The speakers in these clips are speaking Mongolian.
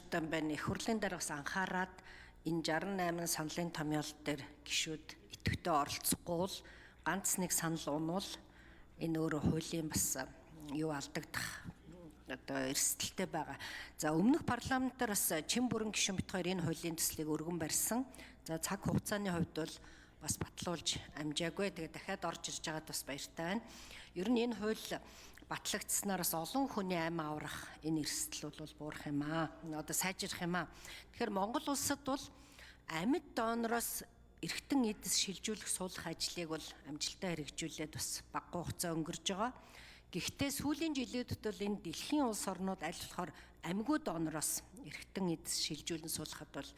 зорилготой байна. Их хурлын дээр бас анхаарад энэ 68 саналын томьёол дээр гишүүд идэвхтэй оролцохгүй бол ганц нэг санал унвал энэ өөрөө хуулийн бас юу алдагдах одоо эрсдэлтэй байгаа. За өмнөх парламентаар бас чин бүрэн гишүүн бит хоёр энэ хуулийн төслийг өргөн барьсан. За цаг хугацааны хувьд бол бас батлуулж амжаагүй. Тэгээд дахиад орж ирж байгаад бас баяртай байна. Ер нь энэ хууль батлагдсанаар бас олон хүний амь аврах энэ эрсдэл бол буурах юм аа. Одоо сайжрах юм аа. Тэгэхээр Монгол улсад бол амьд донороос эргэтэн эдэс шилжүүлэх суулгах ажлыг бол амжилттай хэрэгжүүлээд бас бага хугацаа өнгөрж байгаа. Гэхдээ сүүлийн жилүүдэд бол энэ дэлхийн улс орнууд аль болохоор амьгүй донороос эргэтэн эдэс шилжүүлэн суулгахад бол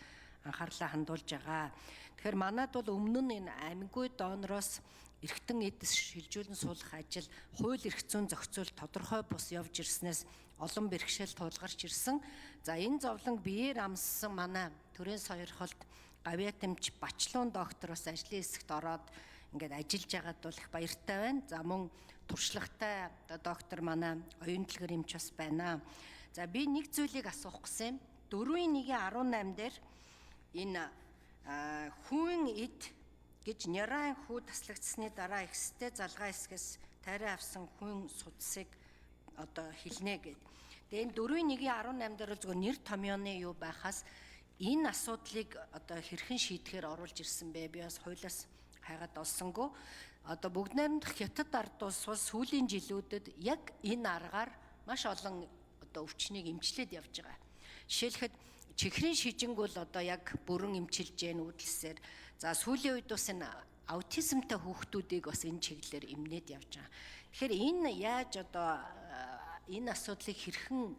анхаарлаа хандуулж байгаа. Тэгэхээр манайд бол өмнө нь энэ амьгүй донороос эргэтэн эдэс шилжүүлэн суулгах ажил хууль эрх зүйн зохицуул тодорхой бус явж ирснээс олон бэрхшээл тулгарч ирсэн. За энэ зовлон биеэр амссан манай төрийн сойрхолд Гавьяатамж Бачлуун доктор бас ажлын хэсэгт ороод ингээд ажиллаж байгаад бол их баяртай байна. За мөн туршлагатай доктор манай оюун дэлгэр эмч бас байна. За би нэг зүйлийг асуух гэсэн юм. 4-1-18 дээр энэ хүүн эд гэж нярайн хүү таслагдсны дараа ихстэй залгаа хэсгээс тайран авсан хүн судсыг одоо хэлнэ гэд. Тэгээ энэ 4-1-18 дээр зөвхөн нэр томьёоны юу байхаас энэ асуудлыг одоо хэрхэн шийдэхээр оруулж ирсэн бэ? Би бас хуулиас хайгаад олсонгүй. Одоо бүгд найрамдах хятад ард улс бол сүүлийн жилүүдэд яг энэ аргаар маш олон одоо өвчнийг эмчлээд явж байгаа. Жишээлхэд чихрийн шижинг бол одоо яг бүрэн эмчилж гэн үүдэлсээр. За сүүлийн үед бас энэ аутизмтай хүүхдүүдийг бас энэ чиглэлээр эмнээд явж байгаа. Тэгэхээр энэ яаж одоо энэ асуудлыг хэрхэн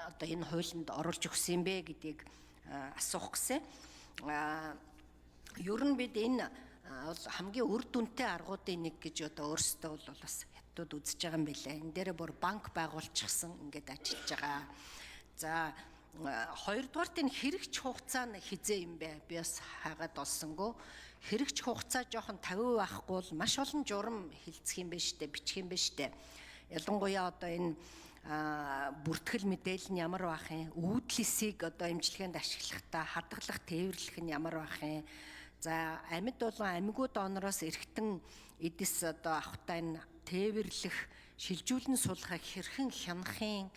одоо энэ хуулинд оруулж өгсөн юм бэ гэдгийг асуух гэсэн. Ер нь бид энэ хамгийн үр дүнтэй аргуудын нэг гэж одоо өөрсдөө бол бас хятад үзэж байгаа юм билээ. Энэ дээр бүр банк байгуулчихсан ингээд ажиллаж байгаа. За хоёрдугаарт энэ хэрэгч хугацаа нь хизээ юм бэ? Би бас хайгаад олсонгүй. Хэрэгч хугацаа жоохон 50% авахгүй бол маш олон журам хилцэх юм байна штэ, бичих юм байна штэ. Ялангуяа одоо энэ бүртгэл мэдээлэл нь ямар байх юм? Үүдлэсийг одоо эмчилгээнд ашиглахдаа хадгалах, тээвэрлэх нь ямар байх юм? За амьд болон амьгүй донороос эргэтэн эдэс одоо авахтаа энэ тээвэрлэх, шилжүүлэн суулгахыг хэрхэн хянах юм?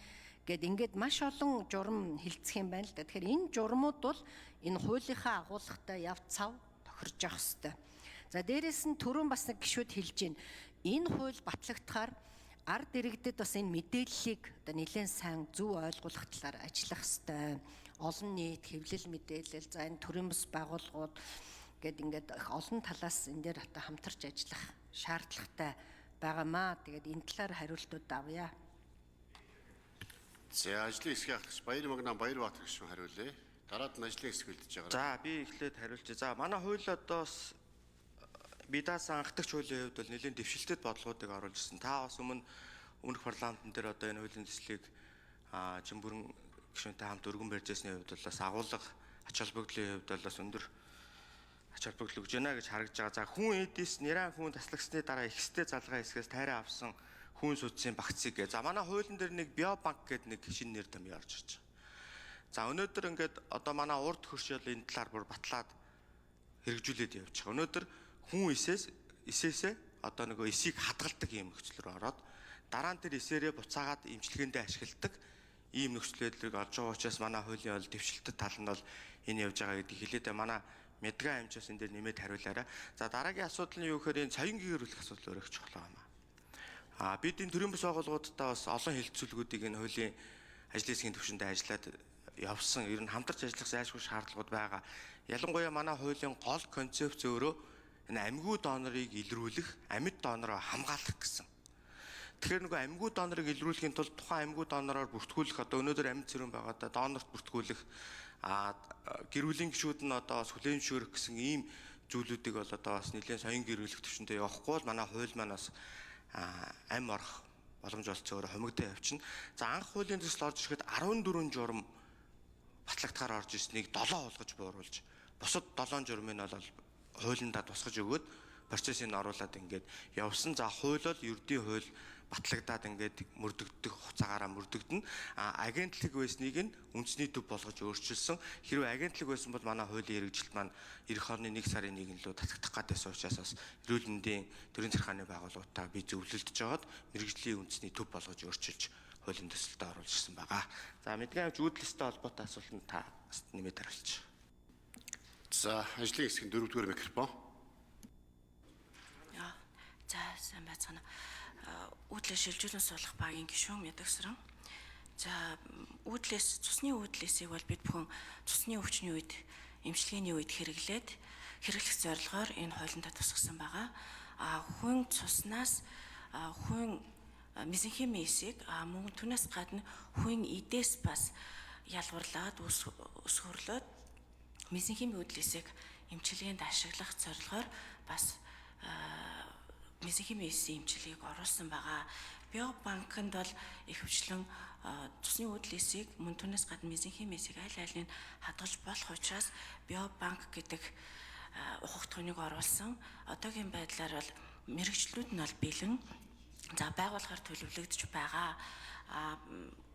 Гэт ингээд маш олон журам хилцэх юм байна л да. Тэгэхээр энэ журмууд бол энэ хуулийнхаа агуулгатай яв цав тохирж явах ёстой. За дээрэс нь түрүүн бас нэг гишүүд хэлж байна. Энэ хууль батлагдахаар ард иргэдэд бас энэ мэдээллийг одоо нэлээд сайн зөв ойлгуулах талаар ажиллах ёстой. Олон нийт хэвлэл мэдээлэл, за энэ төрийн бас байгууллагууд гэд ингээд их олон талаас энэ дээр одоо хамтарч ажиллах шаардлагатай байгаамаа. Тэгээд энэ талаар хариултууд авъя. За ажлын хэсгийн ахлагч Баяр Магнаа Баярбаатар гишүүн хариулъя. Дараад нь ажлын хэсэг үлдэж байгаа. За би эхлээд хариулж. За манай хууль одоо би даасан анхдагч хуулийн хувьд бол нэлээд дэвшилтэд бодлогуудыг оруулж ирсэн. Та бас өмнөх парламентын дээр одоо энэ хуулийн төслийг чин бүрэн гишүүнтэй хамт өргөн барьж ирсний хувьд бол бас агуулга ач холбогдлын хувьд бол бас өндөр ач холбогдол өгж байна гэж харагдж байгаа. За хүн эдис нэрэн хүн таслагдсны дараа ихстэй залгаа хэсгээс тайран авсан хүн судсын багцыг гээ. За манай хуулийн дээр нэг биобанк гэдэг нэг шинэ нэр томьёо орж ирж байгаа. За өнөөдөр ингээд одоо манай урд хөршөөл энэ талаар бүр батлаад хэрэгжүүлээд явж байгаа. Өнөөдөр хүн эсээсээ одоо нөгөө эсийг хадгалдаг ийм нөхцөл рүү ороод дараа нь тэр эсээрээ буцаагаад эмчилгээндээ ашигладаг ийм нөхцөлөдлийг олж байгаа учраас манай хуулийн бол дэвшилтэд тал нь бол энэ явж байгаа гэдгийг хэлээд манай мэдгэн амжаас энэ дээр нэмээд хариулаарай. За дараагийн асуудал нь юу гэхээр энэ цоён гэрүүлэх асуудал өөрөө чухал байна. Бид энэ төрийн бас байгууллагуудтай бас олон хэлэлцүүлгүүдийг энэ хуулийн ажлын хэсгийн түвшинд ажиллаад явсан. Ер нь хамтарч ажиллах зайлшгүй шаардлагууд байгаа. Ялангуяа манай хуулийн гол концепц өөрөө энэ амьгүй донорыг илрүүлэх, амьд донороо хамгаалах гэсэн. Тэгэхээр нөгөө амьгүй донорыг илрүүлэхийн тулд тухайн амьгүй донороор бүртгүүлэх одоо өнөөдөр амьд цэрүүн байгаадаа донорт бүртгүүлэх гэрүүлийн гишүүд нь одоо сүлээн зөвшөөрөх гэсэн ийм зүйлүүдийг бол одоо бас нэлээд соён гэрүүлэх төвшөндөө явахгүй бол манай хууль манаас ам орох боломж олцсон өөрөө хумигдаа явчихна. За анх хуулийн төсөл орж ирэхэд 14 журам батлагдахаар орж ирснийг 7 болгож бууруулж бусад 7 журмыг нь бол хуулиндаа тусгаж өгөөд процессыг оруулаад ингээд явсан. За хууль бол ердийн хууль батлагдаад ингээд мөрдөгдөх хугацаагаараа мөрдөгдөн. Агентлаг байсныг нь үндэсний төв болгож өөрчилсөн. Хэрвээ агентлаг байсан бол манай хуулийн хэрэгжилт маань эх орны 1 сарын 1 лөө татагдах гадайсан учраас бас эрүүл мэндийн төрийн захиргааны байгууллагуудаа би зөвлөлдөж жагаад мэрэгжлийн үндэсний төв болгож өөрчилж хуулийн төсөлтөд оруулсан байгаа. За мэдээ авч үүдэлстэй холбоотой асуулт нь та нэмээд хариулчих. За ажлын хэсгийн 4-р микрофон. За сайн байцгаана. Үүдлээ шилжүүлэн суулгах багийн гишүүн Ядагсран. За цусны үүдлээсийг бол бид бүхэн цусны өвчний үед эмчилгээний үед хэрэглэх зорилгоор энэ хуулиндаа тусгасан байгаа. Хүн цуснаас хүн мезенхимийн эсийг мөн түүнээс гадна хүн эдээс бас ялгуурлаад өсгөрлөөд мезенхимийн үүдлээсийг эмчилгээнд ашиглах зорилгоор бас мезенхимийн эсийн эмчилгээг оруулсан байгаа. Биобанкнд бол ихэвчлэн цусны үүдлээсийг мөн түүнээс гадна мезенхимийн эсийг аль алийг хадгалж болох учраас биобанк гэдэг ухагтхуйныг оруулсан. Одоогийн байдлаар бол мэрэгчлүүд нь бол бэлэн байгуулахаар төлөвлөгдөж байгаа.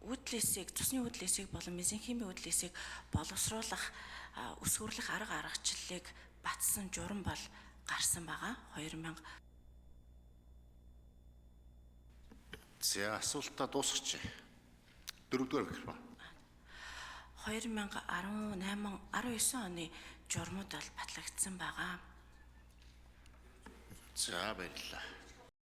Цусны үүдлээсийг болон мезенхимийн үүдлээсийг боловсруулах, өсгөрлөх арга аргачлалыг батсан журам бол гарсан байгаа. 2000 За асуултаа дуусгачих. 4-р микрофон. 2019 оны журмууд бол батлагдсан байгаа. За баярлалаа.